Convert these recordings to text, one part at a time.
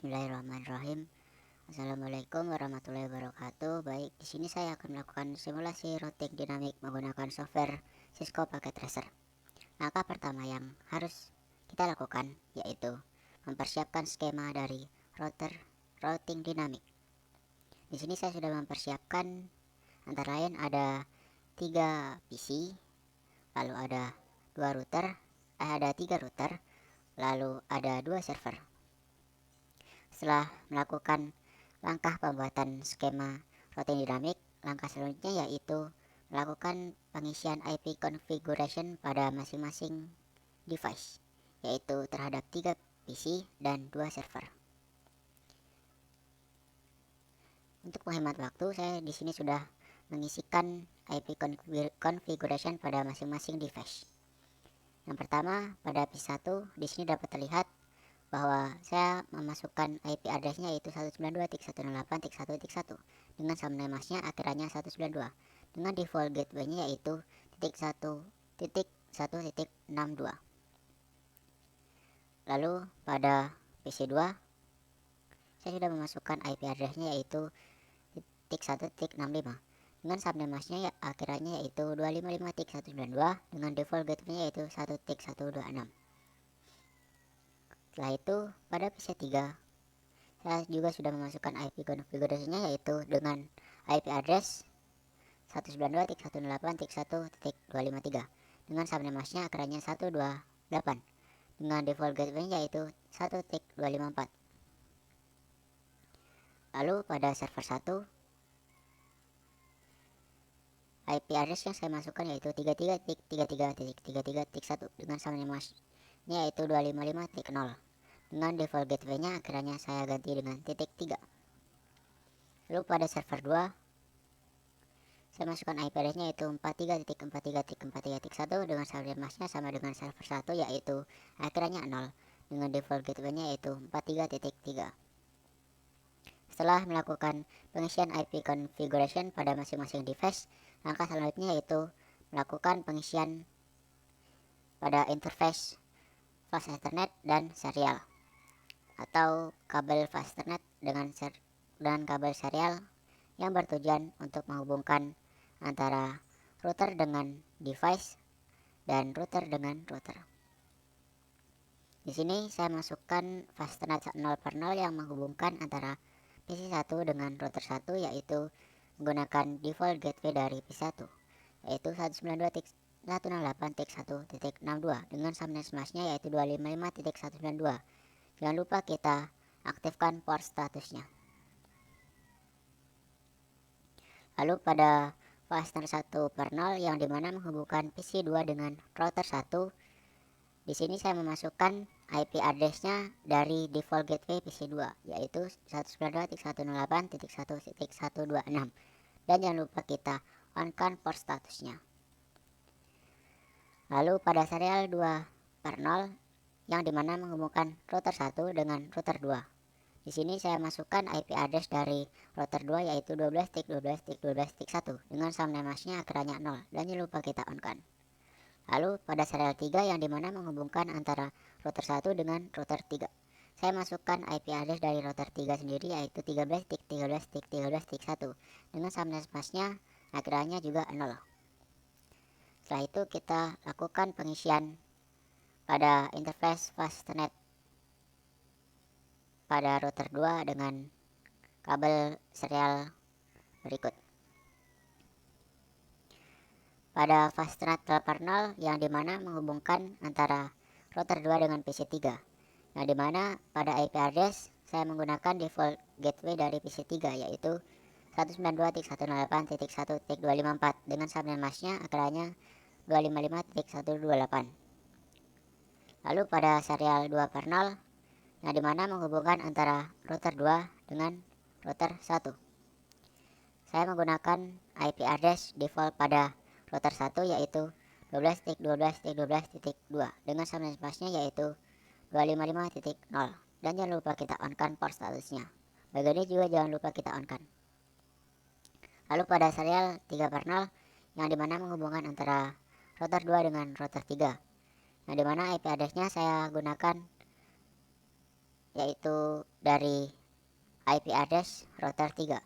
Bismillahirrahmanirrahim. Assalamualaikum warahmatullahi wabarakatuh. Baik, di sini saya akan melakukan simulasi routing dinamik menggunakan software Cisco Packet Tracer. Langkah pertama yang harus kita lakukan yaitu mempersiapkan skema dari routing dinamik. Di sini saya sudah mempersiapkan antara lain ada 3 PC, lalu ada 3 router, lalu ada 2 server. Setelah melakukan langkah pembuatan skema routing dinamik, langkah selanjutnya yaitu melakukan pengisian IP configuration pada masing-masing device, yaitu terhadap 3 PC dan 2 server. Untuk menghemat waktu, saya di sini sudah mengisikan IP configuration pada masing-masing device. Yang pertama, pada PC1 di sini dapat terlihat bahwa saya memasukkan IP addressnya yaitu 192.168.1.1 dengan sambungan masnya akhirannya 192 dengan default gateway-nya yaitu .1.1.62. Lalu pada PC2 saya sudah memasukkan IP addressnya yaitu .1.65 dengan sambungan masnya akhirannya yaitu 255.192 dengan default gateway-nya yaitu 1.126. Setelah itu pada PC3 saya juga sudah memasukkan IP konfigurasinya yaitu dengan IP address 192.168.1.253 dengan sambungan masnya akhirannya 128 dengan default gateway yaitu 1.254. Lalu pada server 1 IP address yang saya masukkan yaitu 33.33.33.1 dengan sambungan masnya yaitu 255.0 dengan default gateway-nya akhirnya saya ganti dengan .3. Lalu pada server 2 saya masukkan IP address-nya yaitu 43.43.43.1 dengan sambungan masnya sama dengan server 1 yaitu akhirnya 0 dengan default gateway-nya yaitu 43.3. Setelah melakukan pengisian IP configuration pada masing-masing device, langkah selanjutnya yaitu melakukan pengisian pada interface flash Ethernet dan serial atau kabel flash Ethernet dengan kabel serial yang bertujuan untuk menghubungkan antara router dengan device dan router dengan router. Di sini saya masukkan flash Ethernet 0/0 yang menghubungkan antara PC1 dengan router 1 yaitu menggunakan default gateway dari PC1 yaitu 192.168.1.62 dengan sambungan smashnya yaitu 255.192. Jangan lupa kita aktifkan port statusnya. Lalu pada fastener 1/0 yang dimana menghubungkan PC2 dengan router 1, di sini saya memasukkan IP addressnya dari default gateway PC2 yaitu 192.168.1.126 dan jangan lupa kita on-kan port statusnya. Lalu pada serial 2/0 yang dimana menghubungkan router 1 dengan router 2. Di sini saya masukkan IP address dari router 2 yaitu 12.12.12.1 dengan sambungan masnya akhirannya 0 dan jangan lupa kita on-kan. Lalu pada serial 3 yang dimana menghubungkan antara router 1 dengan router 3. Saya masukkan IP address dari router 3 sendiri yaitu 13.13.13.1 dengan sambungan masnya akhirannya juga 0. Setelah itu kita lakukan pengisian pada interface flash Ethernet pada router 2 dengan kabel serial berikut. Pada flash Ethernet 0/0 yang dimana menghubungkan antara router 2 dengan PC3 yang dimana pada IP address saya menggunakan default gateway dari PC3 yaitu 192.168.1.254 dengan sambungan masnya akhirannya 255.128. Lalu pada serial 2/0 yang dimana menghubungkan antara router 2 dengan router 1. Saya menggunakan IP address default pada router 1 yaitu 12.12.12.2 dengan sambungan masnya yaitu 255.0 dan jangan lupa kita on-kan port statusnya. Bagian ini juga jangan lupa kita on-kan. Lalu pada serial 3/0 yang dimana menghubungkan antara router 2 dengan router 3 yang dimana IP addressnya saya gunakan yaitu dari IP address router 3,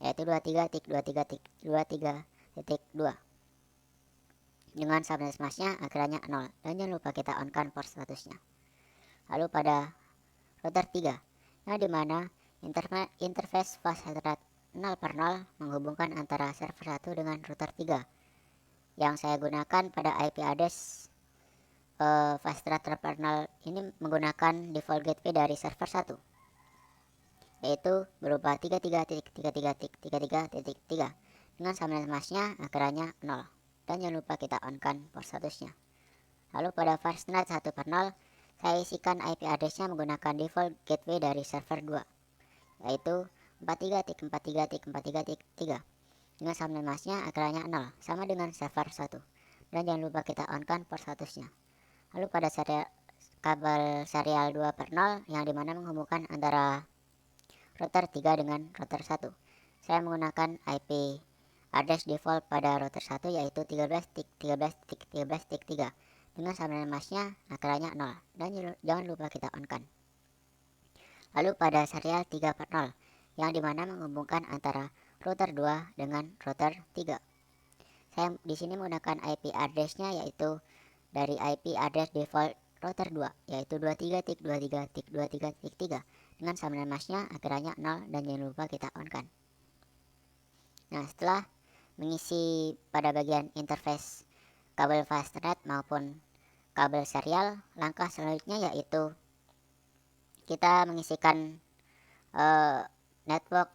yaitu 23.23.23.2 dengan subnet masknya akhirannya 0, dan jangan lupa kita on kan port statusnya. Lalu pada router 3, yang dimana interface fast rate 0/0 menghubungkan antara server 1 dengan router 3. Yang saya gunakan pada IP address fast rate 0/0 ini menggunakan default gateway dari server 1, yaitu berupa 33.33.33.3 dengan subnet masknya akhirannya 0, dan jangan lupa kita on kan port statusnya. Lalu pada fastnet 1/0 saya isikan IP addressnya menggunakan default gateway dari server 2, yaitu 43.43.43.3 dengan subnet masknya akhirannya 0 sama dengan server 1, dan jangan lupa kita on kan port statusnya. Lalu pada kabel serial 2/0 yang dimana menghubungkan antara router 3 dengan router 1, saya menggunakan IP address default pada router 1 yaitu 13.13.13.3 dengan subnet masknya akhirannya 0, dan jangan lupa kita on kan. Lalu pada serial 3/0 yang dimana menghubungkan antara router 2 dengan router 3, saya di sini menggunakan IP addressnya yaitu dari IP address default router 2 yaitu 23.23.23.3 dengan subnet masknya akhirannya 0, dan jangan lupa kita on kan. Nah, setelah mengisi pada bagian interface kabel fastnet maupun kabel serial, langkah selanjutnya yaitu kita mengisikan network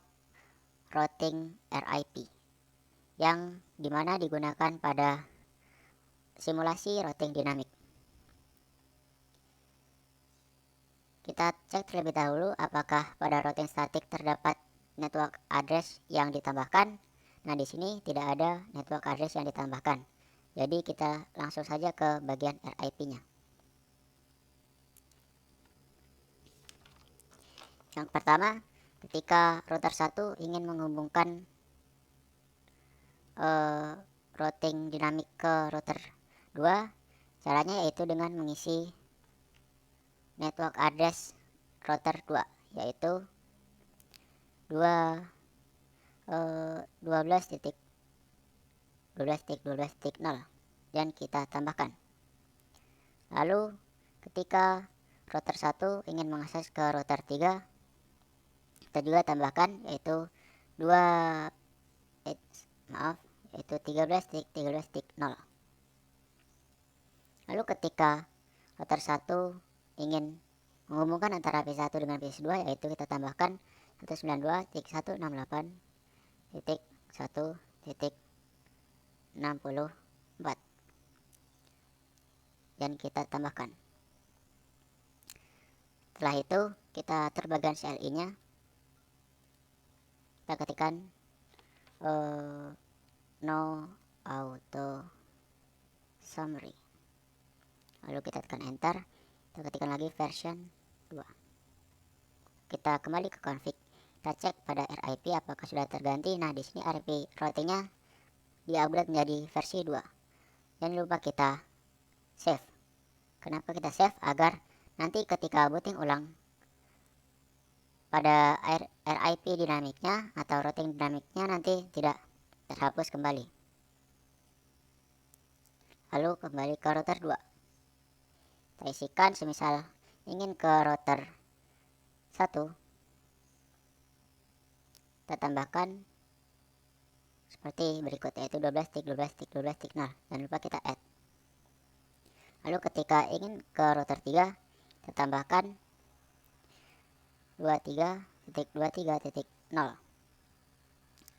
routing RIP yang dimana digunakan pada simulasi routing dinamik. Kita cek terlebih dahulu apakah pada routing statik terdapat network address yang ditambahkan. Nah, di sini tidak ada network address yang ditambahkan. Jadi kita langsung saja ke bagian RIP-nya. Yang pertama, ketika router 1 ingin menghubungkan routing dinamik ke router 2, caranya yaitu dengan mengisi network address router 2 yaitu 12.12.12.0 dan kita tambahkan. Lalu ketika router 1 ingin mengakses ke router 3, kita juga tambahkan yaitu 13.13.0. Lalu ketika router 1 ingin menghubungkan antara P1 dengan P2, yaitu kita tambahkan 192.168.1.64 dan kita tambahkan. Setelah itu kita atur bagian CLI nya, kita ketikkan no auto summary, lalu kita tekan enter, kita ketikkan lagi version 2. Kita kembali ke config, kita cek pada RIP apakah sudah terganti. Nah, di sini RIP routingnya di-upgrade menjadi versi 2. Jangan lupa kita save. Kenapa kita save? Agar nanti ketika booting ulang pada RIP dinamiknya atau routing dinamiknya nanti tidak terhapus kembali. Lalu kembali ke router 2. Kita isikan semisal ingin ke router 1, kita tambahkan seperti berikut yaitu 12.12.12.0. Jangan lupa kita add. Lalu ketika ingin ke router 3, kita tambahkan 23.23.0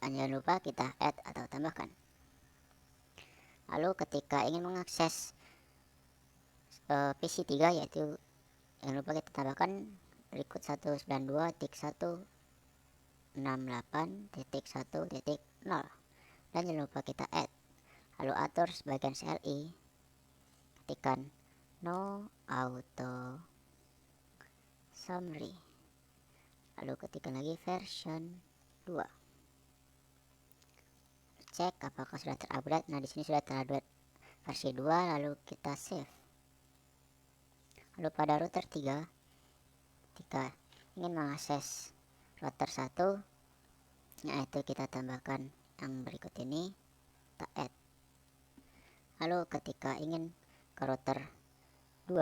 dan jangan lupa kita add atau tambahkan. Lalu ketika ingin mengakses PC 3, yaitu jangan lupa kita tambahkan berikut 192.168.1.0 dan jangan lupa kita add. Lalu atur sebagian CLI, ketikkan no auto summary, lalu ketikkan lagi version 2. Cek apakah sudah terupgrade. Nah, di sini sudah terupgrade versi 2, lalu kita save. Lalu pada router 3 ketika ingin mengakses router 1, yaitu kita tambahkan yang berikut ini, kita add. Lalu ketika ingin ke router 2,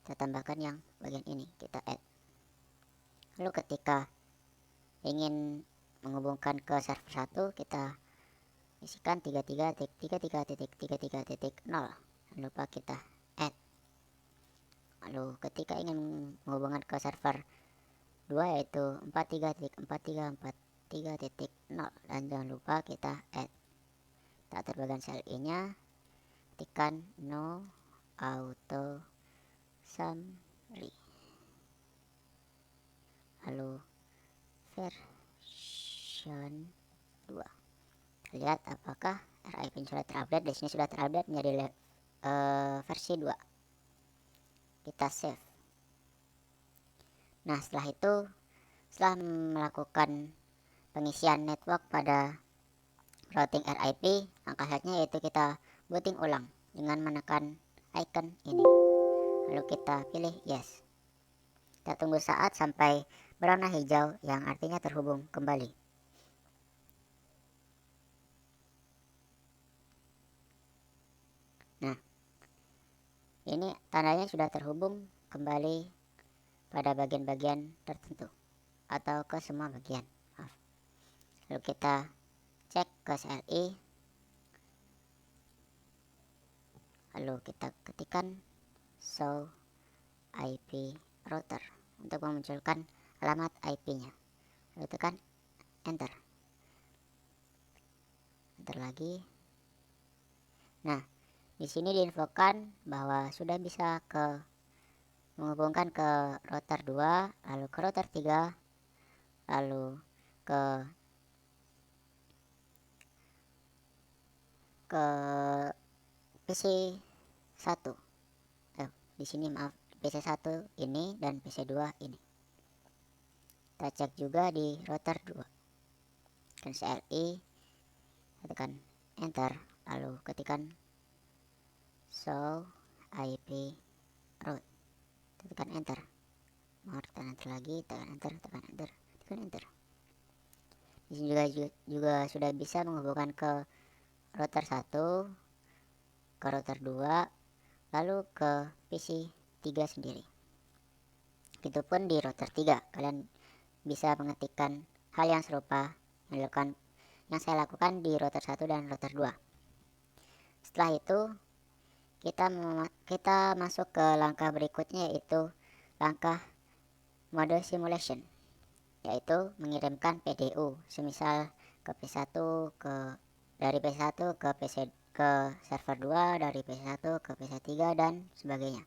kita tambahkan yang bagian ini, kita add. Lalu ketika ingin menghubungkan ke server 1, kita isikan 33.33.33.0. Jangan lupa kita add. Lalu ketika ingin menghubungkan ke server 2, yaitu 43.43.43.0, dan jangan lupa kita add. Kita atur bagian sel I nya, ketikkan no auto summary, lalu version 2. Lihat apakah RIP sudah terupdate. Di sini sudah terupdate menjadi versi 2. Kita save. Nah, setelah itu, setelah melakukan pengisian network pada routing RIP, langkah selanjutnya yaitu kita booting ulang dengan menekan icon ini. Lalu kita pilih yes. Kita tunggu saat sampai berwarna hijau yang artinya terhubung kembali. Nah, ini tandanya sudah terhubung kembali pada bagian-bagian tertentu atau ke semua bagian. Lalu kita cek ke CLI, lalu kita ketikkan show IP router untuk memunculkan alamat IP-nya. Lalu tekan enter. Enter lagi. Nah, di sini diinfokan bahwa sudah bisa menghubungkan ke router 2, lalu ke router 3, lalu ke PC 1. Di sini maaf, PC 1 ini dan PC 2 ini. Kita cek juga di router 2. Tekan CLI, tekan enter, lalu ketikkan show IP route. Tekan enter. Mau tekan enter lagi, tekan enter, tekan enter, tekan enter. Di sini juga sudah bisa menghubungkan ke router 1, ke router 2, lalu ke PC 3 sendiri. Begitupun di router 3, kalian bisa mengetikkan hal yang serupa yang saya lakukan di router 1 dan router 2. Setelah itu kita masuk ke langkah berikutnya, yaitu langkah mode simulation, yaitu mengirimkan PDU semisal ke P1 dari P1 ke server 2, dari P1 ke PC3 dan sebagainya.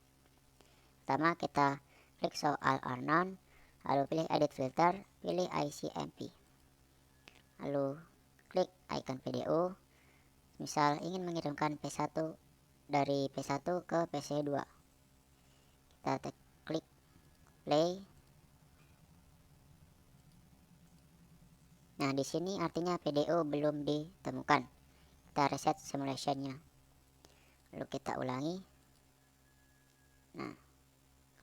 Pertama kita klik show all or none, lalu pilih edit filter, pilih ICMP, lalu klik icon PDU. Misal ingin mengirimkan P1 dari P1 ke PC2, kita klik play. Nah, di sini artinya PDU belum ditemukan. Kita reset simulationnya, lalu kita ulangi. Nah,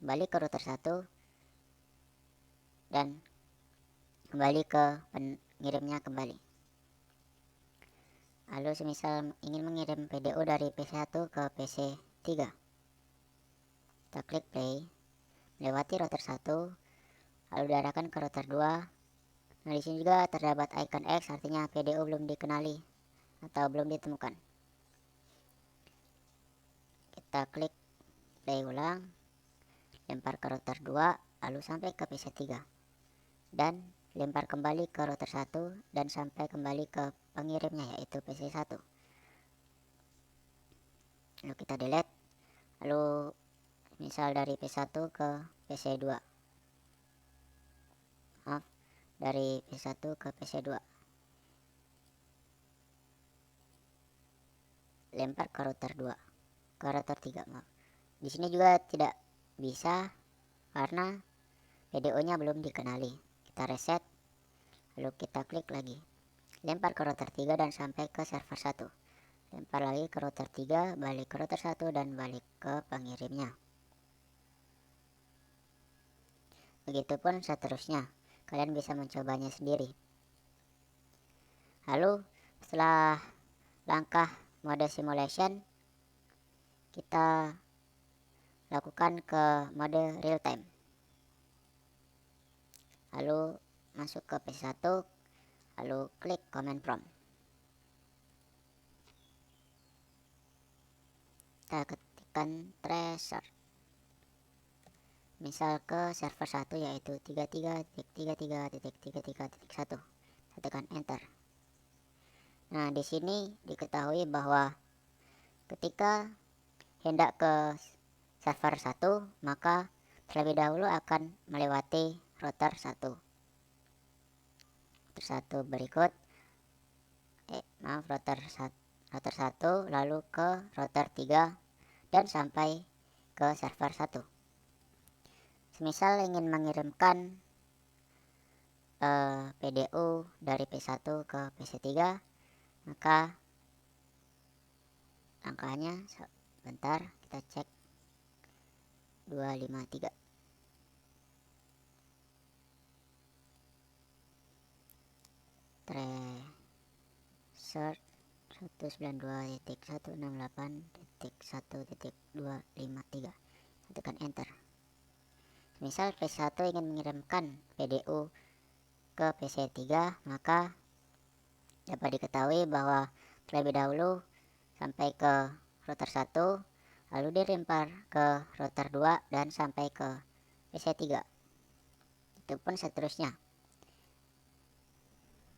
kembali ke router 1 dan kembali ke pengirimnya kembali. Lalu semisal ingin mengirim PDU dari PC1 ke PC3, kita klik play, melewati router 1, lalu diarahkan ke router 2. Nah, di sini juga terdapat icon X, artinya PDU belum dikenali atau belum ditemukan. Kita klik play ulang, lempar ke router 2, lalu sampai ke PC3, dan lempar kembali ke router 1 dan sampai kembali ke pengirimnya, yaitu PC1. Lalu kita delete, lalu misal dari P1 ke PC2, maaf, dari P1 ke PC2, lempar ke router 2, ke router 3, maaf. Di sini juga tidak bisa karena PDO-nya belum dikenali. Kita reset, lalu kita klik lagi, lempar ke router 3 dan sampai ke server 1. Lempar lagi ke router 3, balik ke router 1 dan balik ke pengirimnya. Begitupun seterusnya, kalian bisa mencobanya sendiri. Lalu setelah langkah mode simulation, kita lakukan ke mode real time. Lalu masuk ke PC1, lalu klik command prompt. Kita ketikkan tracer, misal ke server 1 yaitu 33.33.33.1. Tekan enter. Nah, di sini diketahui bahwa ketika hendak ke server 1, maka terlebih dahulu akan melewati router 1. Router 1 berikut router 1 lalu ke router 3 dan sampai ke server 1. Semisal ingin mengirimkan PDU dari P1 ke PC3, maka angkanya bentar kita cek 253. Tracer 192.168.1.253. Tekan enter. Misal P1 ingin mengirimkan PDU ke PC3, maka dapat diketahui bahwa terlebih dahulu sampai ke router 1, lalu dilempar ke router 2 dan sampai ke PC3. Itu pun seterusnya.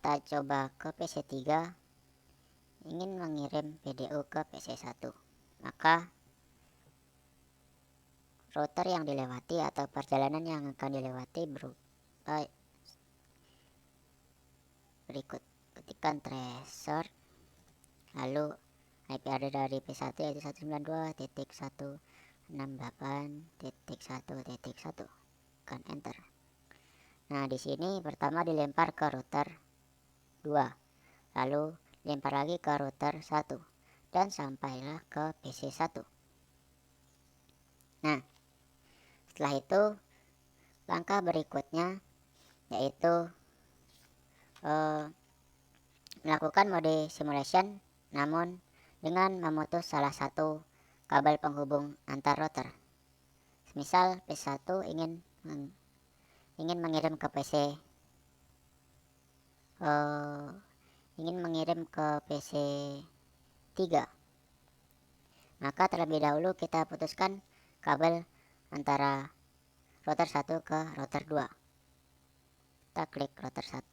Kita coba ke PC3 ingin mengirim PDU ke PC1, maka router yang dilewati atau perjalanan yang akan dilewati berupa berikut. Ketikkan tracer, lalu IP address dari P1 yaitu 192.168.1.1. Tekan enter. Nah, di sini pertama dilempar ke router 2, lalu lempar lagi ke router 1 dan sampailah ke PC1. Nah, setelah itu langkah berikutnya yaitu melakukan mode simulation, namun dengan memutus salah satu kabel penghubung antar router. Misal P1 ingin mengirim ke PC PC3, maka terlebih dahulu kita putuskan kabel antara router 1 ke router 2. Kita klik router 1,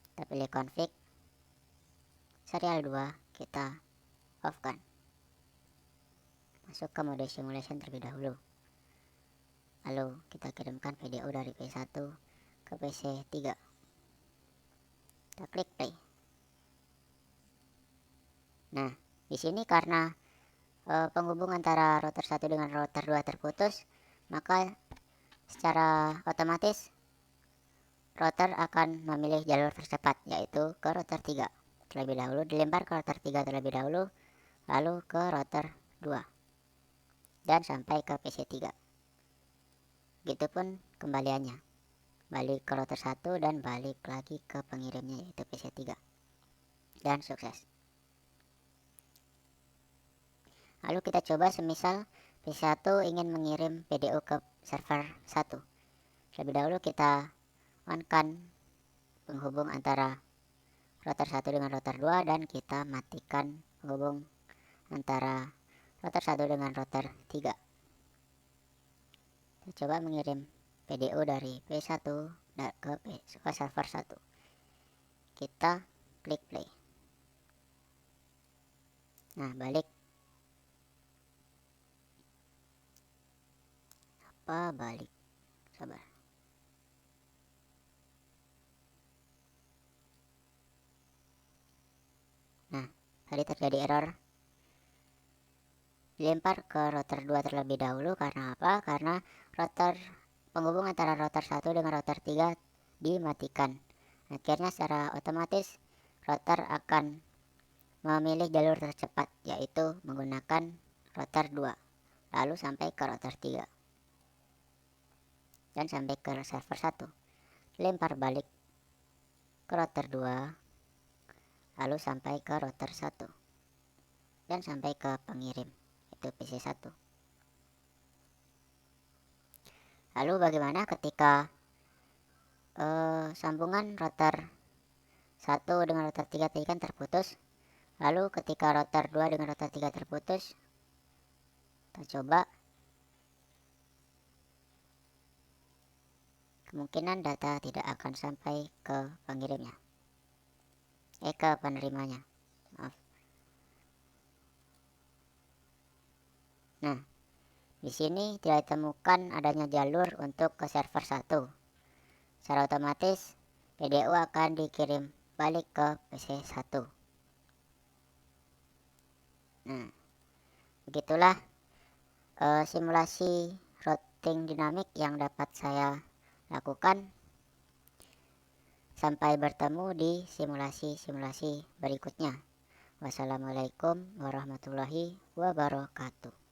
kita pilih config, serial 2 kita off kan. Masuk ke mode simulation terlebih dahulu, lalu kita kirimkan PDU dari P1 ke PC3. Kita klik play. Nah, di sini karena penghubung antara router 1 dengan router 2 terputus, maka secara otomatis router akan memilih jalur tercepat, yaitu ke router 3. Terlebih dahulu dilempar ke router 3 terlebih dahulu, lalu ke router 2 dan sampai ke PC3. Begitupun kembaliannya, balik ke router 1 dan balik lagi ke pengirimnya yaitu PC3, dan sukses. Lalu kita coba semisal PC1 ingin mengirim PDU ke server 1. Lebih dahulu kita on-kan penghubung antara router 1 dengan router 2 dan kita matikan penghubung antara router 1 dengan router 3. Kita coba mengirim PDU dari P1 ke server 1. Kita klik play. Nah, balik. Balik. Sabar. Nah, tadi terjadi error. Dilempar ke router 2 terlebih dahulu karena apa? Karena penghubung antara router 1 dengan router 3 dimatikan. Akhirnya secara otomatis router akan memilih jalur tercepat, yaitu menggunakan router 2 lalu sampai ke router 3. dan sampai ke server 1. Lempar balik ke router 2, lalu sampai ke router 1 dan sampai ke pengirim, itu PC 1. Lalu bagaimana ketika sambungan router 1 dengan router 3 tadi kan terputus? Lalu ketika router 2 dengan router 3 terputus, kita coba. Kemungkinan data tidak akan sampai ke pengirimnya, ke penerimanya. Maaf. Nah, di sini tidak ditemukan adanya jalur untuk ke server 1. Secara otomatis PDU akan dikirim balik ke PC 1. Nah, begitulah simulasi routing dinamik yang dapat saya lakukan. Sampai bertemu di simulasi-simulasi berikutnya. Wassalamualaikum warahmatullahi wabarakatuh.